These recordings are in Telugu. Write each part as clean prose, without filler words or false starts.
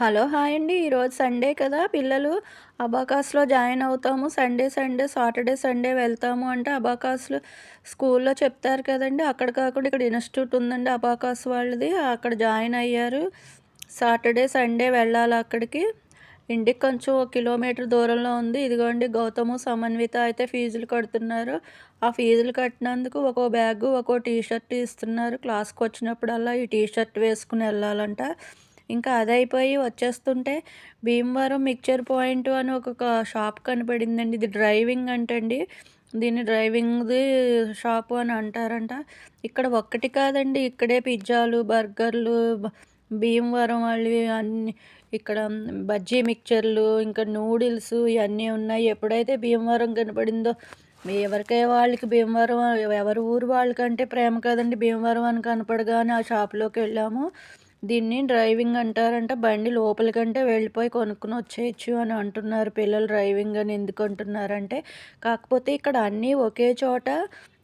హలో! హాయ్ అండి. ఈరోజు సండే కదా! పిల్లలు అబాకాస్‌లో జాయిన్ అవుతాము. సాటర్డే, సండే వెళ్తాము అంటే అబాకాస్‌లో స్కూల్‌లో చెప్తారు కదండీ! అక్కడ కాకుండా ఇక్కడ ఇన్‌స్టిట్యూట్ ఉందండి అబాకాస్ వాళ్ళది. అక్కడ జాయిన్ అయ్యారు. సాటర్డే, సండే వెళ్ళాలి అక్కడికి. ఇంటికి కొంచెం ఒక కిలోమీటర్ దూరంలో ఉంది. ఇదిగోండి గౌతము, సమన్విత అయితే ఫీజులు కడుతున్నారు. ఆ ఫీజులు కట్టినందుకు ఒక్కో బ్యాగు, ఒక్కో టీ షర్ట్ ఇస్తున్నారు. క్లాస్‌కొచ్చినప్పుడల్లా ఈ టీ షర్ట్ వేసుకొని ఎళ్ళాలంట. ఇంకా అదయిపోయి వచ్చేస్తుంటే భీమవరం మిక్చర్ పాయింట్ అని ఒక షాప్ కనపడిందండి. ఇది డ్రైవింగ్ అంటండి. దీన్ని డ్రైవింగ్‌ది షాపు అని అంటారంట. ఇక్కడ ఒక్కటి కాదండి. ఇక్కడే పిజ్జాలు, బర్గర్‌లు, భీమవరం వాళ్ళవి అన్నీ ఇక్కడ బజ్జీ మిక్చర్‌లు, ఇంకా నూడిల్స్ ఇయన్నీ ఉన్నాయి. ఎప్పుడైతే భీమవరం కనపడిందో ఎవరికై వాళ్ళకి భీమవరం ఎవరి ఊరు వాళ్ళకంటే ప్రేమ కదండీ! భీమవరం అని కనపడగానే ఆ షాప్‌లోకెళ్ళాము. దీన్ని డ్రైవింగ్ అంటారంట. బండి లోపలికంటే వెళ్ళిపోయి కొనుక్కొని వచ్చేయొచ్చు అని అంటున్నారు పిల్లలు. డ్రైవింగ్ అని ఎందుకు అంటున్నారంటే, కాకపోతే ఇక్కడ అన్నీ ఒకే చోట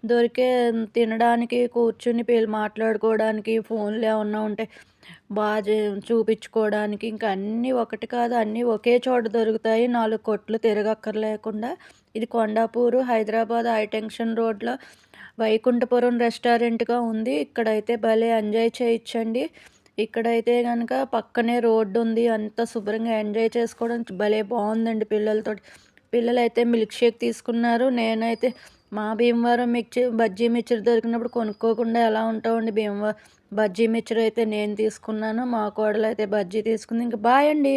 దొరికే తినడానికి, కూర్చుని మాట్లాడుకోవడానికి, ఫోన్‌లు ఏమన్నా ఉంటే చూపించుకోవడానికి ఇంకా అన్నీ ఒకటి కాదు అన్నీ ఒకే చోట దొరుకుతాయి. 4 కొట్లు తిరగక్కర్లేకుండా. ఇది కొండాపూరు, హైదరాబాద్ హైటెన్షన్ రోడ్‌లో వైకుంఠపురం రెస్టారెంట్‌గా ఉంది. ఇక్కడైతే భలే ఎంజాయ్ చేయొచ్చండి. ఇక్కడైతే గనక పక్కనే రోడ్డుంది. అంతా శుభ్రంగా ఎంజాయ్ చేసుకోవడానికి భలే బావుందండి పిల్లలతోటి. పిల్లలైతే మిల్క్ షేక్ తీసుకున్నారు. నేనైతే మా భీమవరం బజ్జీ మిక్చర్ దొరికినప్పుడు కొనుక్కోకుండా ఎలా ఉంటామండి. బజ్జీ మిక్చర్ అయితే నేను తీసుకున్నాను. మా కోడలైతే బజ్జీ తీసుకుంది. ఇంక బాయ్ అండి.